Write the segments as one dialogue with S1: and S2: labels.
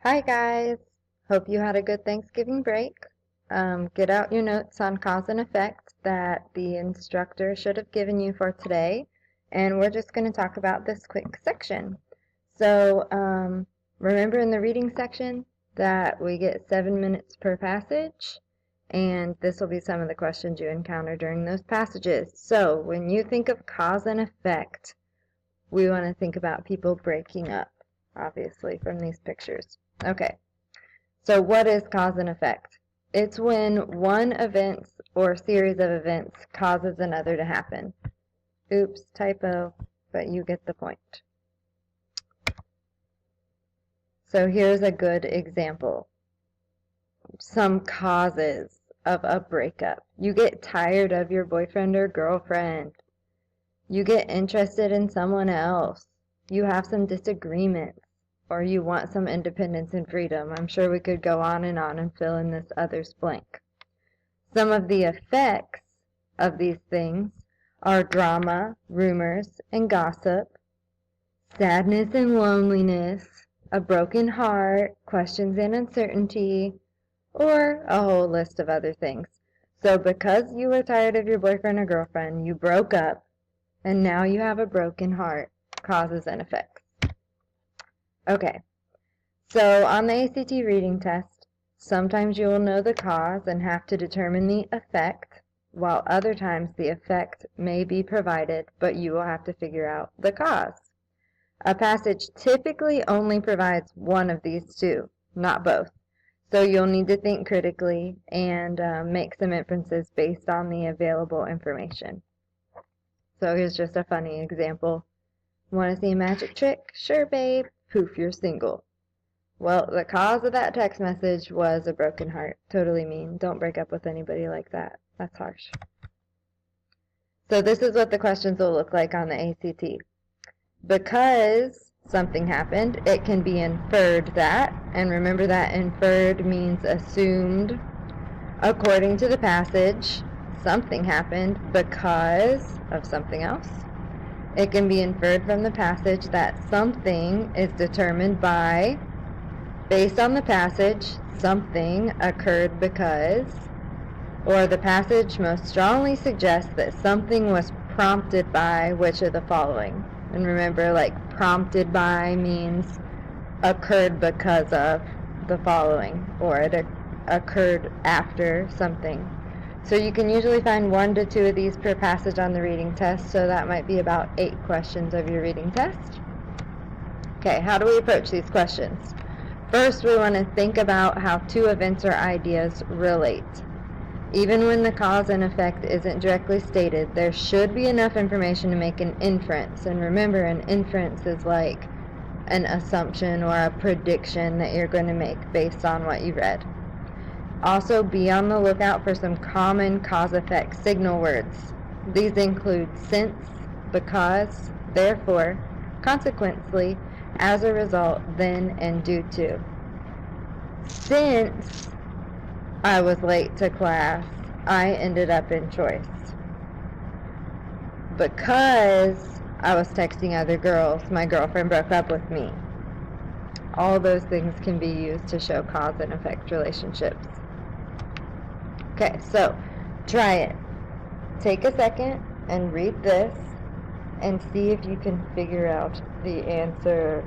S1: Hi guys! Hope you had a good Thanksgiving break. Get out your notes on cause and effect that the instructor should have given you for today, and we're just going to talk about this quick section. So remember in the reading section that we get 7 minutes per passage, and this will be some of the questions you encounter during those passages. So when you think of cause and effect, we want to think about people breaking up, obviously, from these pictures. Okay, so what is cause and effect? It's when one event or series of events causes another to happen. Oops, typo, but you get the point. So here's a good example. Some causes of a breakup. You get tired of your boyfriend or girlfriend. You get interested in someone else. You have some disagreements. Or you want some independence and freedom. I'm sure we could go on and fill in this others blank. Some of the effects of these things are drama, rumors, and gossip, sadness and loneliness, a broken heart, questions and uncertainty, or a whole list of other things. So because you were tired of your boyfriend or girlfriend, you broke up, and now you have a broken heart, causes and effects. Okay. So on the ACT reading test, sometimes you will know the cause and have to determine the effect, while other times the effect may be provided, but you will have to figure out the cause. A passage typically only provides one of these two, not both. So you'll need to think critically and make some inferences based on the available information. So here's just a funny example. Want to see a magic trick? Sure, babe. Poof, you're single. Well, the cause of that text message was a broken heart. Totally mean. Don't break up with anybody like that. That's harsh. So this is what the questions will look like on the ACT. Because something happened, it can be inferred that, and remember that inferred means assumed. According to the passage, something happened because of something else. It can be inferred from the passage that something is determined by. Based on the passage, something occurred because, or the passage most strongly suggests that something was prompted by which of the following. And remember, like, prompted by means occurred because of the following, or it occurred after something. So you can usually find 1 to 2 of these per passage on the reading test, so that might be about 8 questions of your reading test. Okay, how do we approach these questions? First, we want to think about how 2 events or ideas relate. Even when the cause and effect isn't directly stated, there should be enough information to make an inference. And remember, an inference is like an assumption or a prediction that you're going to make based on what you read. Also, be on the lookout for some common cause-effect signal words. These include since, because, therefore, consequently, as a result, then, and due to. Since I was late to class, I ended up in choice. Because I was texting other girls, my girlfriend broke up with me. All those things can be used to show cause and effect relationships. Okay, so try it. Take a second and read this and see if you can figure out the answer.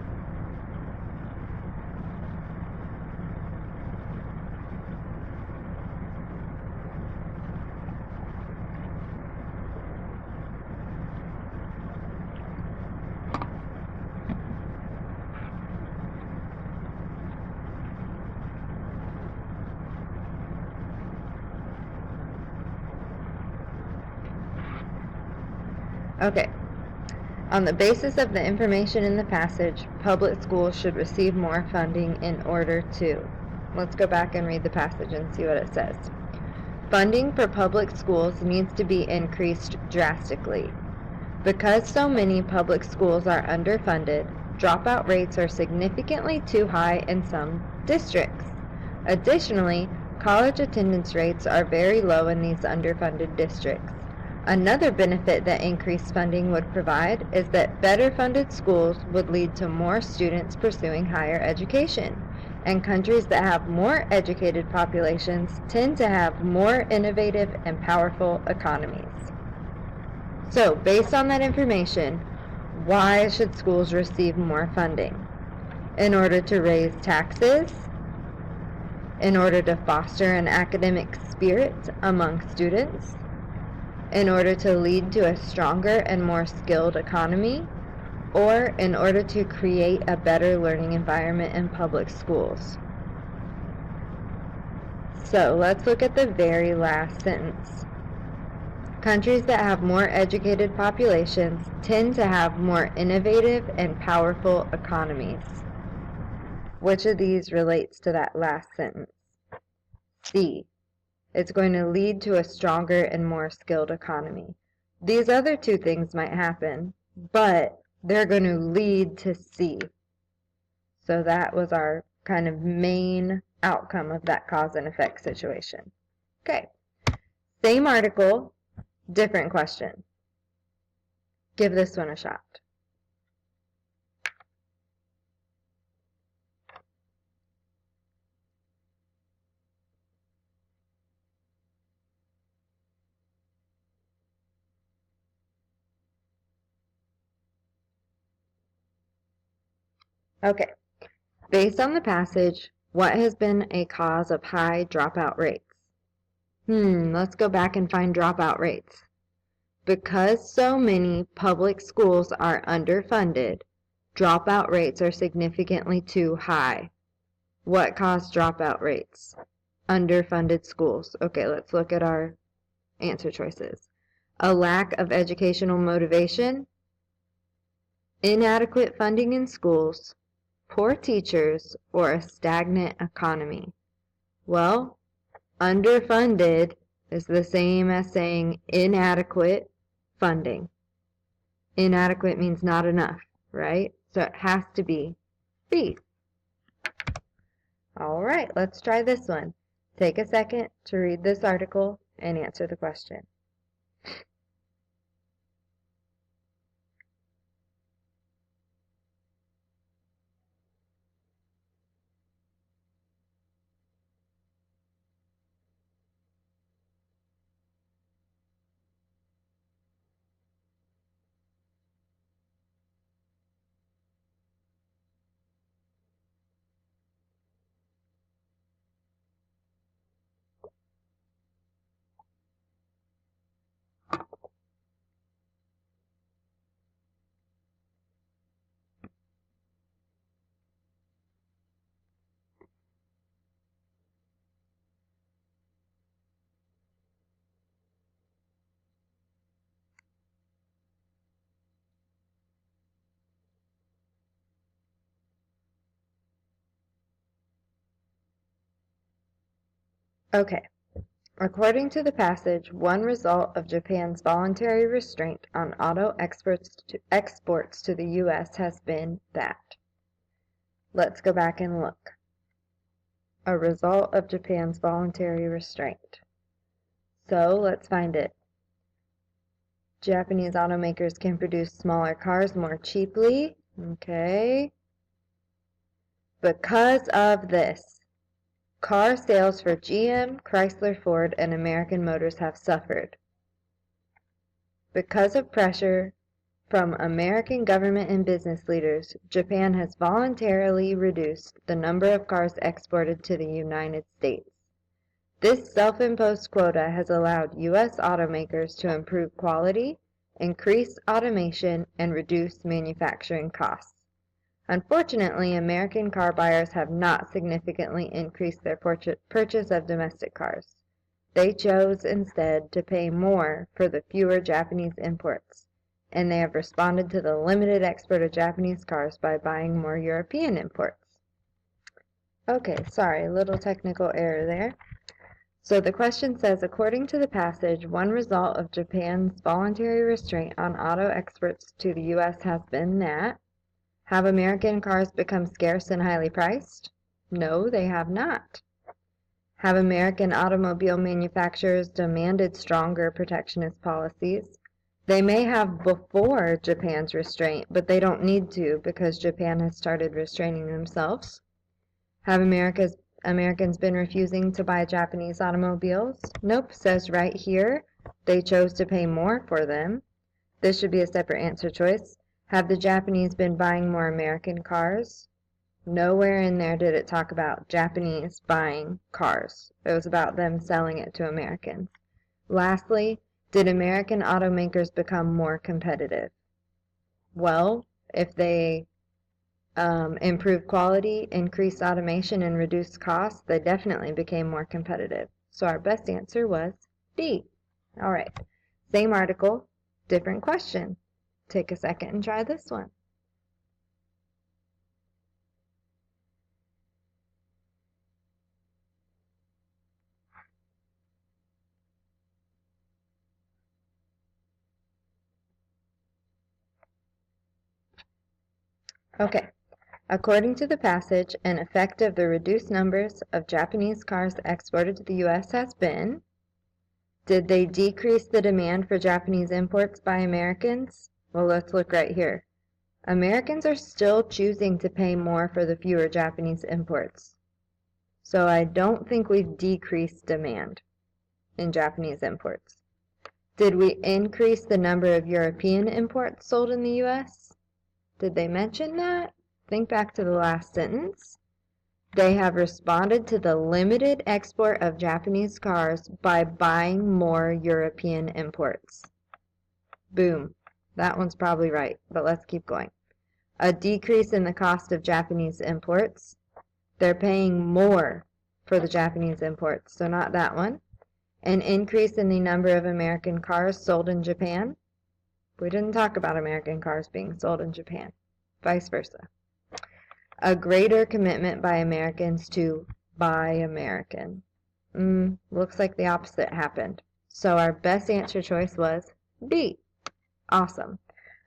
S1: Okay. On the basis of the information in the passage, public schools should receive more funding in order to. Let's go back and read the passage and see what it says. Funding for public schools needs to be increased drastically. Because so many public schools are underfunded, dropout rates are significantly too high in some districts. Additionally, college attendance rates are very low in these underfunded districts. Another benefit that increased funding would provide is that better funded schools would lead to more students pursuing higher education. And countries that have more educated populations tend to have more innovative and powerful economies. So, based on that information, why should schools receive more funding? In order to raise taxes, in order to foster an academic spirit among students, in order to lead to a stronger and more skilled economy, or in order to create a better learning environment in public schools. So let's look at the very last sentence. Countries that have more educated populations tend to have more innovative and powerful economies. Which of these relates to that last sentence? C. It's going to lead to a stronger and more skilled economy. These other two things might happen, but they're going to lead to C. So that was our kind of main outcome of that cause and effect situation. Okay, same article, different question. Give this one a shot. Okay, based on the passage, what has been a cause of high dropout rates? Let's go back and find dropout rates. Because so many public schools are underfunded, dropout rates are significantly too high. What caused dropout rates? Underfunded schools. Okay, let's look at our answer choices. A lack of educational motivation, inadequate funding in schools, poor teachers, or a stagnant economy. Well, underfunded is the same as saying inadequate funding. Inadequate means not enough, right? So it has to be B. All right, let's try this one. Take a second to read this article and answer the question. Okay. According to the passage, one result of Japan's voluntary restraint on auto exports to the U.S. has been that. Let's go back and look. A result of Japan's voluntary restraint. So let's find it. Japanese automakers can produce smaller cars more cheaply. Okay. Because of this, car sales for GM, Chrysler, Ford, and American Motors have suffered. Because of pressure from American government and business leaders, Japan has voluntarily reduced the number of cars exported to the United States. This self-imposed quota has allowed U.S. automakers to improve quality, increase automation, and reduce manufacturing costs. Unfortunately, American car buyers have not significantly increased their purchase of domestic cars. They chose instead to pay more for the fewer Japanese imports, and they have responded to the limited export of Japanese cars by buying more European imports. Okay, sorry, a little technical error there. So the question says, according to the passage, one result of Japan's voluntary restraint on auto exports to the U.S. has been that. Have American cars become scarce and highly priced? No, they have not. Have American automobile manufacturers demanded stronger protectionist policies? They may have before Japan's restraint, but they don't need to because Japan has started restraining themselves. Have Americans been refusing to buy Japanese automobiles? Nope, says right here. They chose to pay more for them. This should be a separate answer choice. Have the Japanese been buying more American cars? Nowhere in there did it talk about Japanese buying cars. It was about them selling it to Americans. Lastly, did American automakers become more competitive? Well, if they improved quality, increased automation, and reduced costs, they definitely became more competitive. So our best answer was B. All right, same article, different question. Take a second and try this one. Okay. According to the passage, an effect of the reduced numbers of Japanese cars exported to the U.S. has been, did they decrease the demand for Japanese imports by Americans? Well, let's look right here. Americans are still choosing to pay more for the fewer Japanese imports. So I don't think we've decreased demand in Japanese imports. Did we increase the number of European imports sold in the U.S.? Did they mention that? Think back to the last sentence. They have responded to the limited export of Japanese cars by buying more European imports. Boom. That one's probably right, but let's keep going. A decrease in the cost of Japanese imports. They're paying more for the Japanese imports, so not that one. An increase in the number of American cars sold in Japan. We didn't talk about American cars being sold in Japan. Vice versa. A greater commitment by Americans to buy American. Looks like the opposite happened. So our best answer choice was B. Awesome.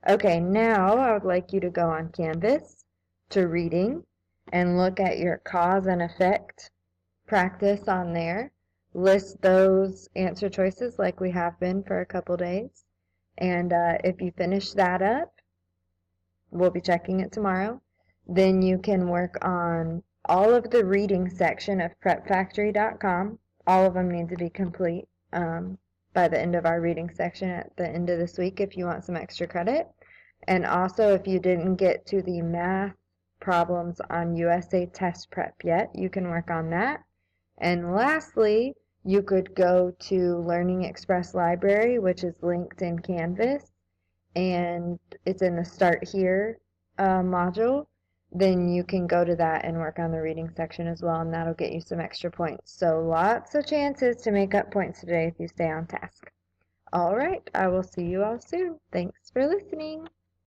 S1: Okay, now I would like you to go on Canvas to reading and look at your cause and effect practice on there. List those answer choices like we have been for a couple days. And if you finish that up, we'll be checking it tomorrow. Then you can work on all of the reading section of prepfactory.com. All of them need to be complete by the end of our reading section at the end of this week if you want some extra credit. And also, if you didn't get to the math problems on USA Test Prep yet, you can work on that. And lastly, you could go to Learning Express Library, which is linked in Canvas, and it's in the Start Here module. Then you can go to that and work on the reading section as well, and that'll get you some extra points. So lots of chances to make up points today if you stay on task. All right, I will see you all soon. Thanks for listening.